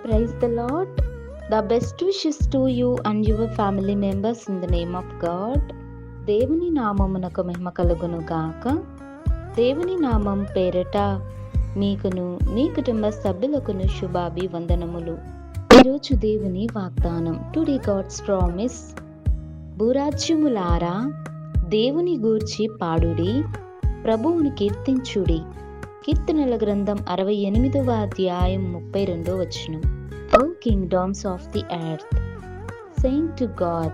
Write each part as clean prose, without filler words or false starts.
Praise the Lord. The best wishes to you and your family members in the name of God. దేవుని నామమునకు మహిమ కలుగును గాక. దేవుని నామం పేరట మీకును మీ కుటుంబ సభ్యులకును శుభాభివందనములు. ఈరోజు దేవుని వాగ్దానం. Today God's promise. భూరాజ్యములారా దేవుని గూర్చి పాడుడి, ప్రభువుని కీర్తించుడి. కీర్తనల గ్రంథం 68వ అధ్యాయం 32వ వచనం. O kingdoms of the earth, sing to God,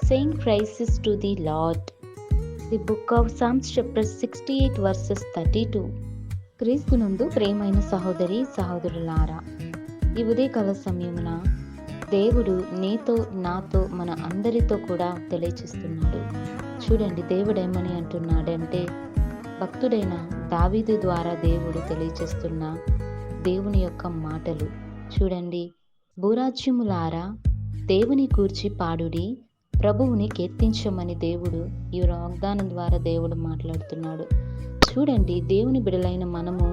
sing praises to the Lord. The book of Psalms chapter 68 verses 32. క్రీస్తునందు ప్రియమైన సహోదరి సహోదరులారా, ఈ ఉదయకాల సమయమున దేవుడు నీతో నాతో మన అందరితో కూడా తెలియచేస్తున్నాడు. చూడండి, దేవుడు ఏమని అంటున్నాడంటే, భక్తుడైన దావీదు ద్వారా దేవుడు తెలియచేస్తున్న దేవుని యొక్క మాటలు చూడండి. భూరాజ్యములారా దేవుని గూర్చి పాడుడి, ప్రభువుని కీర్తించమని దేవుడు ఈ వాగ్దానం ద్వారా దేవుడు మాట్లాడుతున్నాడు. చూడండి, దేవుని బిడలైన మనము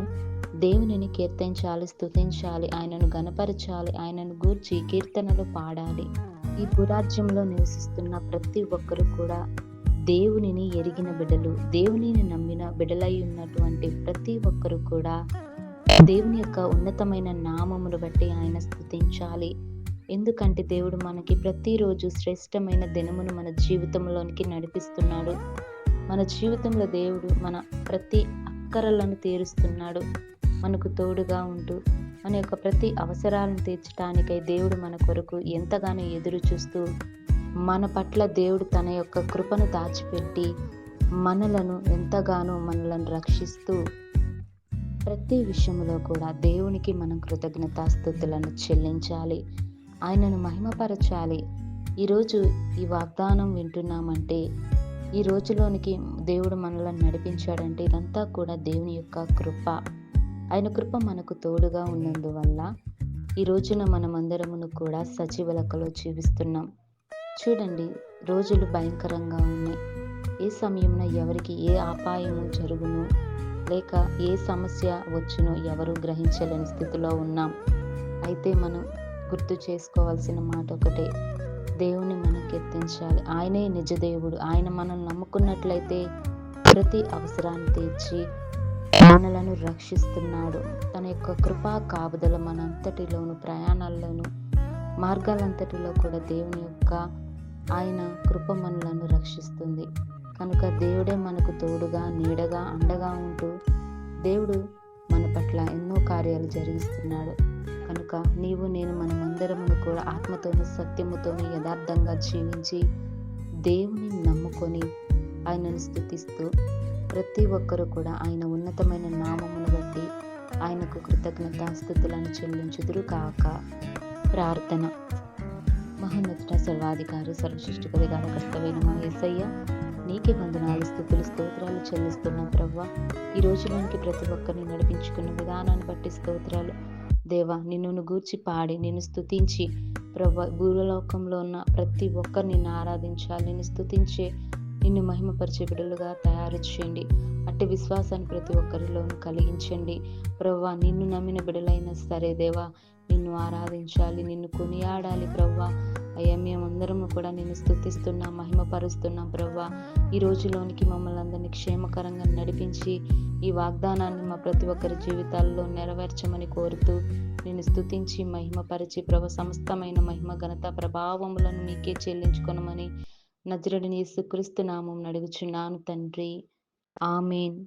దేవునిని కీర్తించాలి, స్తుతించాలి, ఆయనను గణపరచాలి, ఆయనను గూర్చి కీర్తనలు పాడాలి. ఈ భూరాజ్యంలో నివసిస్తున్న ప్రతి ఒక్కరు కూడా దేవునిని ఎరిగిన బిడ్డలు, దేవునిని నమ్మిన బిడ్డలై ఉన్నటువంటి ప్రతి ఒక్కరు కూడా దేవుని యొక్క ఉన్నతమైన నామమును బట్టి ఆయన స్తుతించాలి. ఎందుకంటే దేవుడు మనకి ప్రతిరోజు శ్రేష్టమైన దినమును మన జీవితంలోనికి నడిపిస్తున్నాడు. మన జీవితంలో దేవుడు మన ప్రతి అక్కరలను తీరుస్తున్నాడు. మనకు తోడుగా ఉంటూ మన యొక్క ప్రతి అవసరాలను తీర్చడానికై దేవుడు మన కొరకు ఎంతగానో ఎదురు చూస్తూ, మన పట్ల దేవుడు తన యొక్క కృపను దాచిపెట్టి మనలను ఎంతగానో మనలను రక్షిస్తూ ప్రతి విషయంలో కూడా దేవునికి మనం కృతజ్ఞతాస్తుతులను చెల్లించాలి, ఆయనను మహిమపరచాలి. ఈరోజు ఈ వాగ్దానం వింటున్నామంటే, ఈ రోజులోనికి దేవుడు మనలను నడిపించాడంటే ఇదంతా కూడా దేవుని యొక్క కృప. ఆయన కృప మనకు తోడుగా ఉన్నందువల్ల ఈ రోజున మనమందరమును కూడా సజీవ లెక్కలో జీవిస్తున్నాం. చూడండి, రోజులు భయంకరంగా ఉన్నాయి. ఏ సమయంలో ఎవరికి ఏ అపాయము జరుగును, లేక ఏ సమస్య వచ్చునో ఎవరు గ్రహించలేని స్థితిలో ఉన్నాం. అయితే మనం గుర్తు చేసుకోవాల్సిన మాట ఒకటే, దేవుని మనం కీర్తించాలి. ఆయనే నిజ దేవుడు. ఆయన మనం నమ్ముకున్నట్లయితే ప్రతి అవసరాన్ని తీర్చి మనలను రక్షిస్తున్నాడు. తన యొక్క కృపా కాపుదల మనంతటిలోను, ప్రయాణాల్లోనూ, మార్గాలంతటిలో కూడా దేవుని యొక్క ఆయన కృప మనలను రక్షిస్తుంది. కనుక దేవుడే మనకు తోడుగా, నీడగా, అండగా ఉంటూ దేవుడు మన పట్ల ఎన్నో కార్యాలు జరిగిస్తున్నాడు. కనుక నీవు నేను మనమందరమును కూడా ఆత్మతోనూ సత్యముతోనూ యథార్థంగా జీవించి దేవుని నమ్ముకొని ఆయనను స్తుతిస్తూ ప్రతి ఒక్కరూ కూడా ఆయన ఉన్నతమైన నామమును బట్టి ఆయనకు కృతజ్ఞతాస్తుతులను చెల్లించుదురు కాక. ప్రార్థన. మహోన్నత సర్వాధికారి సర్వసృష్టికధికార కర్తవైన మా యేసయ్య, నీకే వందనాలు, స్తుతులు, స్తోత్రాలు చెల్లిస్తున్నాం ప్రభువా. ఈ రోజులోనికి ప్రతి ఒక్కరిని నడిపించుకున్న విధానాన్ని బట్టి స్తోత్రాలు దేవా. నిన్ను గూర్చి పాడి నిన్ను స్తుతించి ప్రభువా, భూలోకంలో ఉన్న ప్రతి ఒక్కరిని నిన్ను ఆరాధించాలి, నిన్ను స్తుతించే, నిన్ను మహిమపరిచే బిడ్డలుగా తయారు చేయండి. అట్టి విశ్వాసాన్ని ప్రతి ఒక్కరిలోనూ కలిగించండి ప్రభువా. నిన్ను నమ్మిన బిడ్డలైనా సరే దేవా, నిన్ను ఆరాధించాలి, నిన్ను కొనియాడాలి ప్రభువా. అయ్యా, మేమందరము కూడా నిన్ను స్తుతిస్తున్నాం, మహిమపరుస్తున్నాం ప్రభువా. ఈ రోజులోనికి మమ్మల్ని అందరినీ క్షేమకరంగా నడిపించి ఈ వాగ్దానాన్ని మా ప్రతి ఒక్కరి జీవితాల్లో నెరవేర్చమని కోరుతూ నిన్ను స్తుతించి మహిమపరిచి ప్రభు సమస్తమైన మహిమ ఘనత ప్రభావములను మీకే చెల్లించుకొనమని నజరేయుడైన యేసుక్రీస్తు నామమున అడుగుచున్నాను తండ్రి. ఆమేన్.